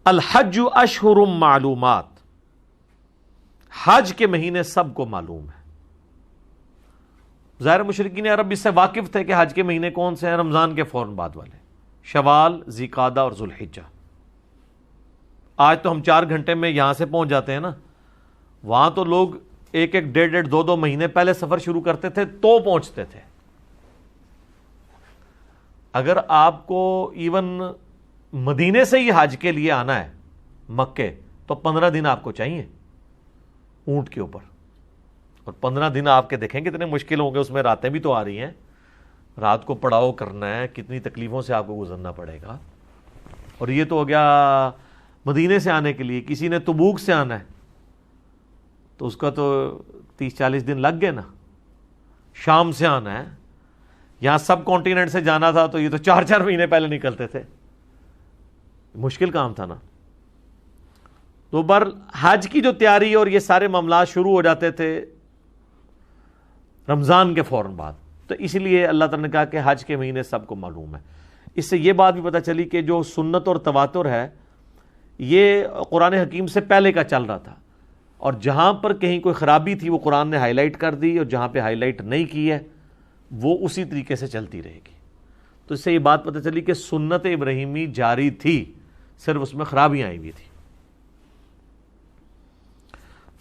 الحج اشہر معلومات، حج کے مہینے سب کو معلوم ہے. ظاہر مشرکین عرب اس سے واقف تھے کہ حج کے مہینے کون سے ہیں، رمضان کے فوراً بعد والے، شوال، ذوالقعدہ اور ذوالحجہ. آج تو ہم 4 گھنٹے میں یہاں سے پہنچ جاتے ہیں نا، وہاں تو لوگ 1-1 ڈیڑھ 2 مہینے پہلے سفر شروع کرتے تھے تو پہنچتے تھے. اگر آپ کو ایون مدینے سے ہی حج کے لیے آنا ہے مکے، تو 15 دن آپ کو چاہیے اونٹ کے اوپر. اور 15 دن آپ کے دیکھیں کتنے مشکل ہوں گے، اس میں راتیں بھی تو آ رہی ہیں، رات کو پڑاؤ کرنا ہے، کتنی تکلیفوں سے آپ کو گزرنا پڑے گا. اور یہ تو ہو گیا مدینے سے آنے کے لیے. کسی نے تبوک سے آنا ہے تو اس کا تو 30-40 دن لگ گئے نا. شام سے آنا ہے، یہاں سب کانٹیننٹ سے جانا تھا تو یہ تو 4 مہینے پہلے نکلتے تھے، مشکل کام تھا نا. تو حج کی جو تیاری اور یہ سارے معاملات شروع ہو جاتے تھے رمضان کے فوراً بعد. تو اس لیے اللہ تعالیٰ نے کہا کہ حج کے مہینے سب کو معلوم ہے. اس سے یہ بات بھی پتہ چلی کہ جو سنت اور تواتر ہے یہ قرآن حکیم سے پہلے کا چل رہا تھا، اور جہاں پر کہیں کوئی خرابی تھی وہ قرآن نے ہائی لائٹ کر دی، اور جہاں پہ ہائی لائٹ نہیں کی ہے وہ اسی طریقے سے چلتی رہے گی. تو اس سے یہ بات پتہ چلی کہ سنت ابراہیمی جاری تھی، صرف اس میں خرابیاں آئی ہوئی تھی.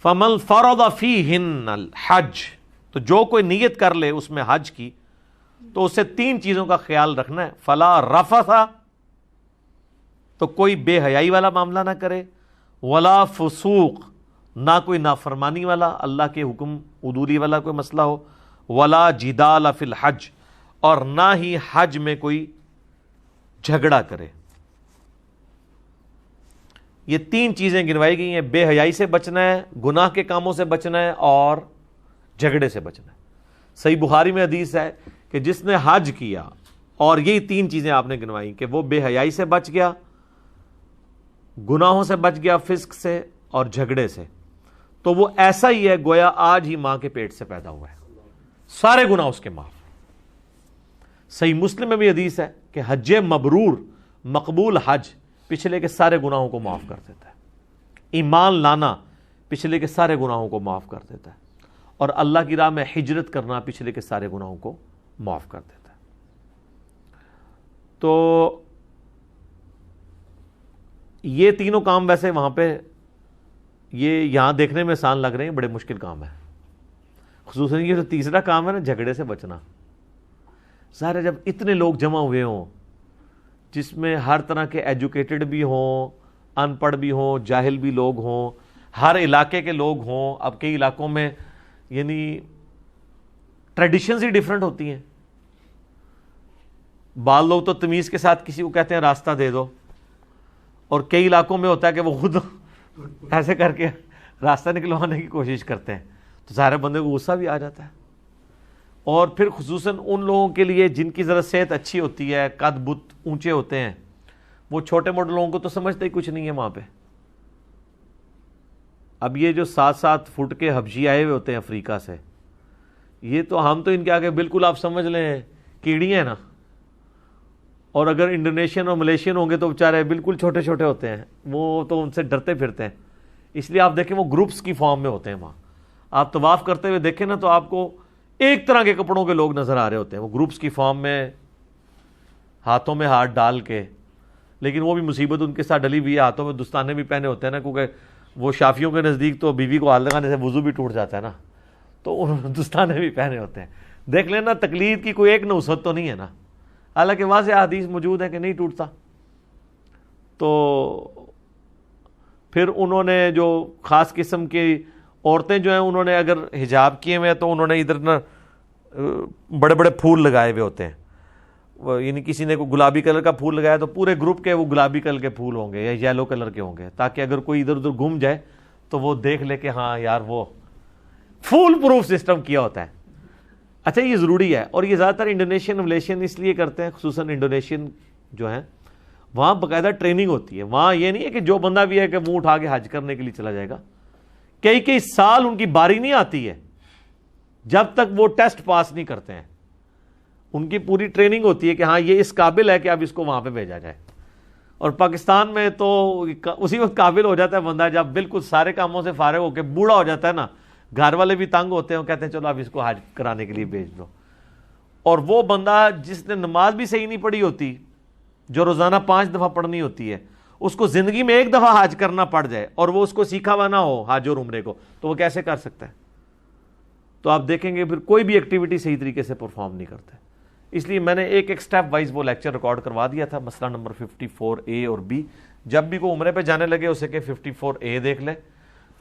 فَمَنْ فَرَضَ فِيهِنَّ الْحَجْ، تو جو کوئی نیت کر لے اس میں حج کی تو اسے 3 چیزوں کا خیال رکھنا ہے. فَلَا رَفَثَ، تو کوئی بے حیائی والا معاملہ نہ کرے، وَلَا فُسُوق، نہ کوئی نافرمانی والا، اللہ کے حکم عدولی والا کوئی مسئلہ ہو، وَلَا جِدَالَ فِي الْحَجْ، اور نہ ہی حج میں کوئی جھگڑا کرے. یہ 3 چیزیں گنوائی گئی ہیں. بے حیائی سے بچنا ہے، گناہ کے کاموں سے بچنا ہے، اور جھگڑے سے بچنا ہے. صحیح بخاری میں حدیث ہے کہ جس نے حج کیا اور یہی 3 چیزیں آپ نے گنوائی کہ وہ بے حیائی سے بچ گیا، گناہوں سے بچ گیا، فسق سے اور جھگڑے سے، تو وہ ایسا ہی ہے گویا آج ہی ماں کے پیٹ سے پیدا ہوا ہے، سارے گناہ اس کے معاف. صحیح مسلم میں بھی حدیث ہے کہ حج مبرور، مقبول حج پچھلے کے سارے گناہوں کو معاف کر دیتا ہے. ایمان لانا پچھلے کے سارے گناہوں کو معاف کر دیتا ہے، اور اللہ کی راہ میں ہجرت کرنا پچھلے کے سارے گناہوں کو معاف کر دیتا ہے. تو یہ تینوں کام ویسے وہاں پہ یہ یہاں دیکھنے میں آسان لگ رہے ہیں، بڑے مشکل کام ہے. خصوصاً یہ جو تیسرا کام ہے نا، جھگڑے سے بچنا. ظاہر ہے جب اتنے لوگ جمع ہوئے ہوں جس میں ہر طرح کے ایجوکیٹڈ بھی ہوں، ان پڑھ بھی ہوں، جاہل بھی لوگ ہوں، ہر علاقے کے لوگ ہوں. اب کئی علاقوں میں یعنی ٹریڈیشنز ہی ڈیفرنٹ ہوتی ہیں. بعض لوگ تو تمیز کے ساتھ کسی کو کہتے ہیں راستہ دے دو، اور کئی علاقوں میں ہوتا ہے کہ وہ خود ایسے کر کے راستہ نکلوانے کی کوشش کرتے ہیں. تو ظاہر بندے کو غصہ بھی آ جاتا ہے. اور پھر خصوصاً ان لوگوں کے لیے جن کی ذرا صحت اچھی ہوتی ہے، قد بت اونچے ہوتے ہیں، وہ چھوٹے موٹے لوگوں کو تو سمجھتے ہی کچھ نہیں ہے وہاں پہ. اب یہ جو 7-7 فٹ کے حبشی آئے ہوئے ہوتے ہیں افریقہ سے، یہ تو ہم تو ان کے آگے بالکل آپ سمجھ لیں کیڑی ہیں نا. اور اگر انڈونیشین اور ملیشین ہوں گے تو بیچارے بالکل چھوٹے چھوٹے ہوتے ہیں، وہ تو ان سے ڈرتے پھرتے ہیں. اس لیے آپ دیکھیں وہ گروپس کی فارم میں ہوتے ہیں. وہاں آپ طواف کرتے ہوئے دیکھیں نا تو آپ کو ایک طرح کے کپڑوں کے لوگ نظر آ رہے ہوتے ہیں، وہ گروپس کی فارم میں ہاتھوں میں ہاتھ ڈال کے. لیکن وہ بھی مصیبت ان کے ساتھ ڈلی ہوئی ہے، ہاتھوں میں دستانے بھی پہنے ہوتے ہیں نا، کیونکہ وہ شافیوں کے نزدیک تو بیوی کو ہاتھ لگانے سے وضو بھی ٹوٹ جاتا ہے نا، تو دستانے بھی پہنے ہوتے ہیں. دیکھ لینا تقلید کی کوئی ایک نوسط تو نہیں ہے نا، حالانکہ واضح حدیث موجود ہے کہ نہیں ٹوٹتا. تو پھر انہوں نے جو خاص قسم کی عورتیں جو ہیں انہوں نے اگر حجاب کیے ہوئے ہیں تو انہوں نے ادھر نا بڑے بڑے پھول لگائے ہوئے ہوتے ہیں. یعنی کسی نے کوئی گلابی کلر کا پھول لگایا تو پورے گروپ کے وہ گلابی کلر کے پھول ہوں گے یا یلو کلر کے ہوں گے، تاکہ اگر کوئی ادھر ادھر گھوم جائے تو وہ دیکھ لے کہ ہاں یار وہ فول پروف سسٹم کیا ہوتا ہے. اچھا یہ ضروری ہے. اور یہ زیادہ تر انڈونیشین ملیشین اس لیے کرتے ہیں، خصوصاً انڈونیشین جو ہیں وہاں باقاعدہ ٹریننگ ہوتی ہے. وہاں یہ نہیں ہے کہ جو بندہ بھی ہے کہ منہ اٹھا کے حج کرنے کے لیے چلا جائے گا. کئی سال ان کی باری نہیں آتی ہے جب تک وہ ٹیسٹ پاس نہیں کرتے ہیں. ان کی پوری ٹریننگ ہوتی ہے کہ ہاں یہ اس قابل ہے کہ اب اس کو وہاں پہ بھیجا جائے. اور پاکستان میں تو اسی وقت قابل ہو جاتا ہے بندہ جب بالکل سارے کاموں سے فارغ ہو کے بوڑھا ہو جاتا ہے نا, گھر والے بھی تنگ ہوتے ہیں, وہ کہتے ہیں چلو اب اس کو حج کرانے کے لیے بھیج دو. اور وہ بندہ جس نے نماز بھی صحیح نہیں پڑھی ہوتی, جو روزانہ 5 دفعہ پڑھنی ہوتی ہے, اس کو زندگی میں 1 دفعہ حج کرنا پڑ جائے اور وہ اس کو سیکھا ہوا نہ ہو حج اور عمرے کو, تو وہ کیسے کر سکتا ہے؟ تو آپ دیکھیں گے پھر کوئی بھی ایکٹیویٹی صحیح طریقے سے پرفارم نہیں کرتے. اس لیے میں نے ایک سٹیپ وائز وہ لیکچر ریکارڈ کروا دیا تھا, مسئلہ نمبر 54A اور B. جب بھی کوئی عمرے پہ جانے لگے اسے کہ 54A دیکھ لے,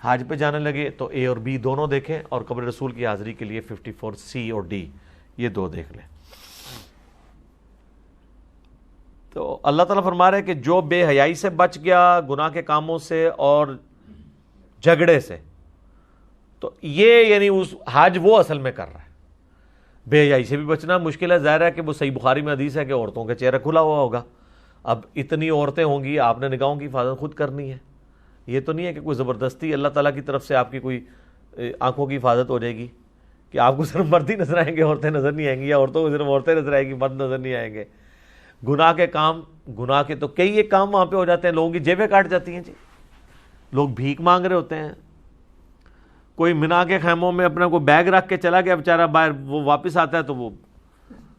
حج پہ جانے لگے تو A اور B دونوں دیکھیں, اور قبر رسول کی حاضری کے لیے 54C اور D یہ 2 دیکھ لیں. تو اللہ تعالیٰ فرما رہے ہیں کہ جو بے حیائی سے بچ گیا, گناہ کے کاموں سے اور جھگڑے سے, تو یہ یعنی اس حج وہ اصل میں کر رہا ہے. بے حیائی سے بھی بچنا مشکل ہے, ظاہر ہے کہ وہ صحیح بخاری میں حدیث ہے کہ عورتوں کا چہرہ کھلا ہوا ہوگا. اب اتنی عورتیں ہوں گی, آپ نے نگاہوں کی حفاظت خود کرنی ہے. یہ تو نہیں ہے کہ کوئی زبردستی اللہ تعالیٰ کی طرف سے آپ کی کوئی آنکھوں کی حفاظت ہو جائے گی کہ آپ کو صرف مرد ہی نظر آئیں گے, عورتیں نظر نہیں آئیں گی, یا عورتوں کو صرف عورتیں نظر آئیں گی, مرد نظر نہیں آئیں گے. گناہ کے کام, گناہ کے تو کئی ایک کام وہاں پہ ہو جاتے ہیں, لوگوں کی جیبیں کاٹ جاتی ہیں جی. لوگ بھیک مانگ رہے ہوتے ہیں, کوئی مینا کے خیموں میں اپنا کوئی بیگ رکھ کے چلا گیا بیچارہ باہر, وہ واپس آتا ہے تو وہ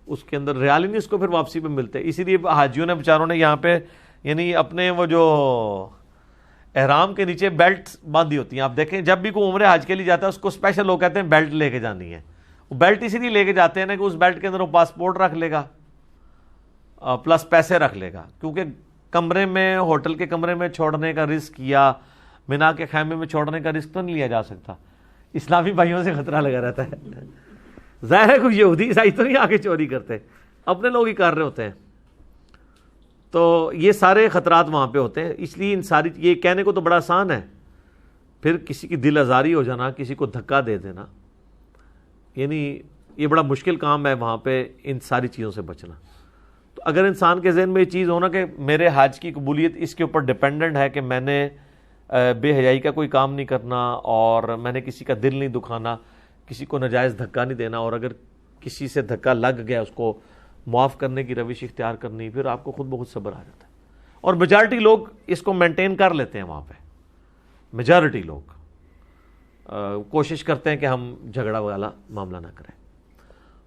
اس کے اندر ریال ہی نہیں اس کو پھر واپسی پہ ملتے. اسی لیے حاجیوں نے بیچاروں نے یہاں پہ یعنی اپنے وہ جو احرام کے نیچے بیلٹ باندھی ہوتی ہیں. آپ دیکھیں جب بھی کوئی عمرے حج کے لیے جاتا ہے اس کو اسپیشل لوگ کہتے ہیں بیلٹ لے کے جانی ہے. وہ بیلٹ اسی لیے لے کے جاتے ہیں نا کہ اس بیلٹ کے اندر وہ پاسپورٹ رکھ لے گا پلس پیسے رکھ لے گا, کیونکہ کمرے میں, ہوٹل کے کمرے میں چھوڑنے کا رسک یا مینا کے خیمے میں چھوڑنے کا رسک تو نہیں لیا جا سکتا. اسلامی بھائیوں سے خطرہ لگا رہتا ہے. ظاہر ہے کوئی یہودی عیسائی تو نہیں آگے چوری کرتے, اپنے لوگ ہی کر رہے ہوتے ہیں. تو یہ سارے خطرات وہاں پہ ہوتے ہیں. اس لیے ان ساری, یہ کہنے کو تو بڑا آسان ہے, پھر کسی کی دل آزاری ہو جانا, کسی کو دھکا دے دینا, یعنی یہ بڑا مشکل کام ہے وہاں پہ ان ساری چیزوں سے بچنا. تو اگر انسان کے ذہن میں یہ چیز ہونا کہ میرے حج کی قبولیت اس کے اوپر ڈیپینڈنٹ ہے کہ میں نے بے حیائی کا کوئی کام نہیں کرنا, اور میں نے کسی کا دل نہیں دکھانا, کسی کو ناجائز دھکا نہیں دینا, اور اگر کسی سے دھکا لگ گیا اس کو معاف کرنے کی روش اختیار کرنی, پھر آپ کو خود بخود صبر آ جاتا ہے. اور میجارٹی لوگ اس کو مینٹین کر لیتے ہیں وہاں پہ. میجارٹی لوگ کوشش کرتے ہیں کہ ہم جھگڑا والا معاملہ نہ کریں.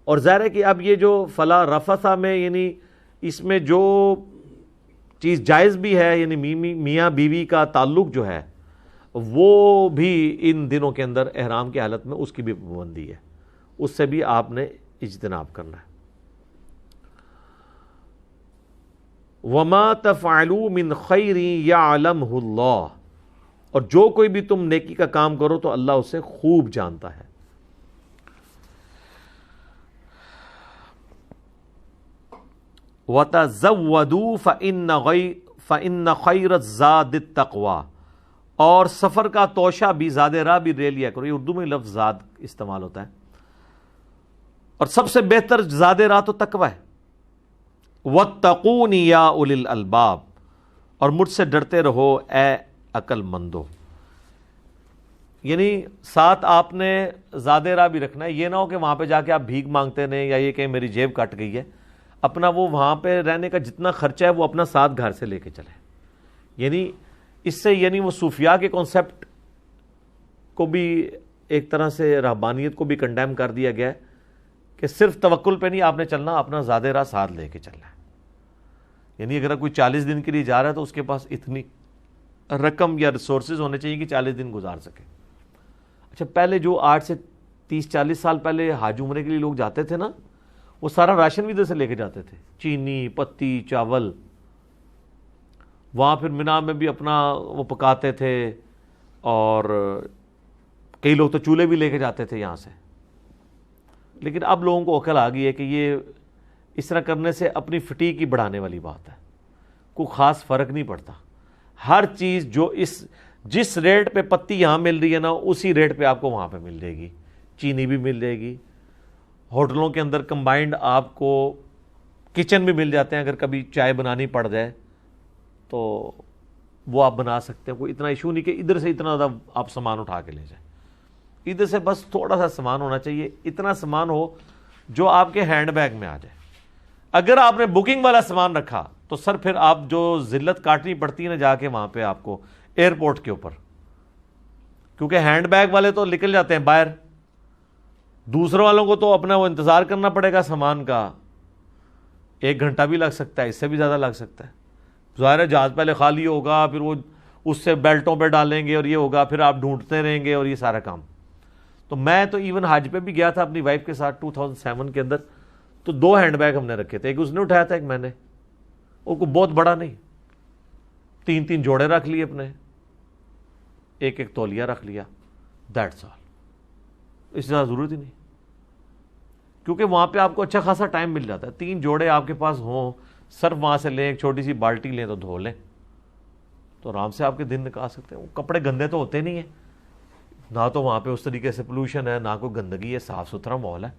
اور ظاہر ہے کہ اب یہ جو فلا رفثا میں یعنی اس میں جو چیز جائز بھی ہے, یعنی میاں بیوی کا تعلق جو ہے وہ بھی ان دنوں کے اندر احرام کی حالت میں اس کی بھی پابندی ہے, اس سے بھی آپ نے اجتناب کرنا ہے. وَمَا تَفْعَلُوا مِنْ خَيْرٍ يَعْلَمْهُ اللَّهُ, اور جو کوئی بھی تم نیکی کا کام کرو تو اللہ اسے خوب جانتا ہے. وَتَزَوَّدُوا فَإِنَّ خَيْرَ الزَّادِ التَّقْوَى, اور سفر کا توشہ بھی, زاد راہ بھی لے لیا کرو. یہ اردو میں لفظ زاد استعمال ہوتا ہے, اور سب سے بہتر زاد راہ تو تقوی ہے. وَاتَّقُونِ يَا أُولِي الْأَلْبَابِ, اور مجھ سے ڈرتے رہو اے عقل مندو. یعنی ساتھ آپ نے زاد راہ بھی رکھنا ہے. یہ نہ ہو کہ وہاں پہ جا کے آپ بھیک مانگتے رہیں, یا یہ کہ میری جیب کٹ گئی ہے. اپنا وہ وہاں پہ رہنے کا جتنا خرچہ ہے وہ اپنا ساتھ گھر سے لے کے چلے. یعنی اس سے یعنی وہ صوفیاء کے کانسیپٹ کو بھی ایک طرح سے رہبانیت کو بھی کنڈیم کر دیا گیا ہے کہ صرف توکل پہ نہیں آپ نے چلنا, اپنا زاد راہ ساتھ لے کے چلنا ہے. یعنی اگر کوئی 40 دن کے لیے جا رہا ہے تو اس کے پاس اتنی رقم یا ریسورسز ہونے چاہیے کہ 40 دن گزار سکے. اچھا, پہلے جو 8 سے 30-40 سال پہلے حج عمرے کے لیے لوگ جاتے تھے نا, وہ سارا راشن بھی ادھر سے لے کے جاتے تھے, چینی, پتی, چاول. وہاں پھر مینا میں بھی اپنا وہ پکاتے تھے, اور کئی لوگ تو چولہے بھی لے کے جاتے تھے یہاں سے. لیکن اب لوگوں کو عقل آ گئی ہے کہ یہ اس طرح کرنے سے اپنی فٹیگ کی بڑھانے والی بات ہے. کوئی خاص فرق نہیں پڑتا. ہر چیز جو جس ریٹ پہ پتی یہاں مل رہی ہے نا, اسی ریٹ پہ آپ کو وہاں پہ مل جائے گی. چینی بھی مل جائے گی. ہوٹلوں کے اندر کمبائنڈ آپ کو کچن بھی مل جاتے ہیں, اگر کبھی چائے بنانی پڑ جائے تو وہ آپ بنا سکتے ہیں. کوئی اتنا ایشو نہیں کہ ادھر سے اتنا زیادہ آپ سامان اٹھا کے لے جائیں. ادھر سے بس تھوڑا سا سامان ہونا چاہیے, اتنا سامان ہو جو آپ کے ہینڈ بیگ میں آ جائے. اگر آپ نے بکنگ والا سامان رکھا تو سر پھر آپ جو ذلت کاٹنی پڑتی ہے نا جا کے وہاں پہ آپ کو ایئرپورٹ کے اوپر، کیونکہ ہینڈ بیگ والے تو نکل جاتے ہیں باہر، دوسروں والوں کو تو اپنا وہ انتظار کرنا پڑے گا سامان کا، 1 گھنٹہ بھی لگ سکتا ہے، اس سے بھی زیادہ لگ سکتا ہے. ظاہر ہے جہاز پہلے خالی ہوگا، پھر وہ اس سے بیلٹوں پہ ڈالیں گے اور یہ ہوگا، پھر آپ ڈھونڈتے رہیں گے اور یہ سارا کام. تو میں تو ایون حج پہ بھی گیا تھا اپنی وائف کے ساتھ 2007 کے اندر، تو 2 ہینڈ بیگ ہم نے رکھے تھے، ایک اس نے اٹھایا تھا، ایک میں نے، وہ کوئی بہت بڑا نہیں، 3 جوڑے رکھ لیے اپنے، ایک تولیہ رکھ لیا، دیٹس آل. اس سے زیادہ ضرورت ہی نہیں، کیونکہ وہاں پہ آپ کو اچھا خاصا ٹائم مل جاتا ہے. 3 جوڑے آپ کے پاس ہوں، صرف وہاں سے لیں، ایک چھوٹی سی بالٹی لیں تو دھو لیں، تو آرام سے آپ کے دن نکال سکتے ہیں. وہ کپڑے گندے تو ہوتے نہیں ہیں، نہ تو وہاں پہ اس طریقے سے پولوشن ہے، نہ کوئی گندگی ہے، صاف ستھرا ماحول ہے.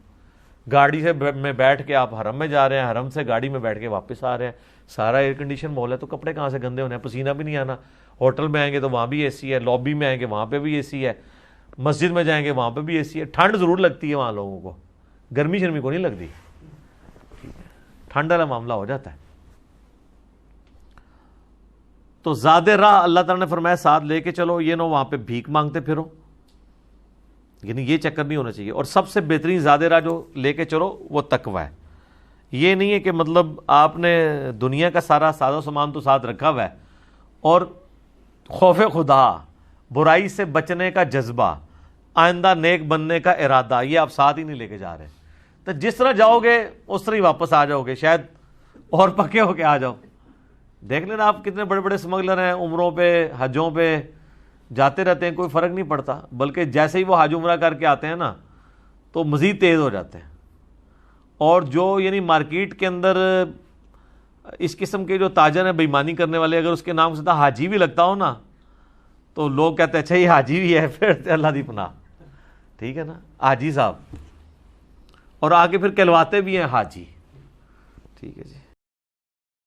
گاڑی سے میں بیٹھ کے آپ حرم میں جا رہے ہیں، حرم سے گاڑی میں بیٹھ کے واپس آ رہے ہیں، سارا ایئر کنڈیشن ماحول ہے، تو کپڑے کہاں سے گندے ہونے ہیں، پسینہ بھی نہیں آنا. ہوٹل میں آئیں گے تو وہاں بھی اے سی ہے، لابی میں آئیں گے وہاں پہ بھی اے سی ہے، مسجد میں جائیں گے وہاں پہ بھی اے سی ہے. ٹھنڈ ضرور لگتی ہے وہاں لوگوں کو، گرمی شرمی کو نہیں لگتی، ٹھنڈ والا معاملہ ہو جاتا ہے. تو زیادہ راہ اللہ تعالیٰ نے فرمایا ساتھ لے کے چلو، یہ نہ وہاں پہ بھیک مانگتے پھرو، یعنی یہ چکر نہیں ہونا چاہیے. اور سب سے بہترین زیادہ راہ جو لے کے چلو وہ تقوی ہے. یہ نہیں ہے کہ مطلب آپ نے دنیا کا سارا ساز و سامان تو ساتھ رکھا ہوا ہے، اور خوف خدا، برائی سے بچنے کا جذبہ، آئندہ نیک بننے کا ارادہ، یہ آپ ساتھ ہی نہیں لے کے جا رہے. تو جس طرح جاؤ گے اس طرح ہی واپس آ جاؤ گے، شاید اور پکے ہو کے آ جاؤ. دیکھ لینا آپ کتنے بڑے بڑے اسمگلر ہیں، عمروں پہ حجوں پہ جاتے رہتے ہیں، کوئی فرق نہیں پڑتا، بلکہ جیسے ہی وہ حج عمرہ کر کے آتے ہیں نا تو مزید تیز ہو جاتے ہیں. اور جو یعنی مارکیٹ کے اندر اس قسم کے جو تاجر ہیں بے ایمانی کرنے والے، اگر اس کے نام سے حاجی بھی لگتا ہو نا تو لوگ کہتے ہیں اچھا یہ حاجی بھی ہے، پھر اللہ دی پناہ، ٹھیک ہے نا، حاجی صاحب، اور آگے پھر کہلواتے بھی ہیں حاجی. ٹھیک ہے جی.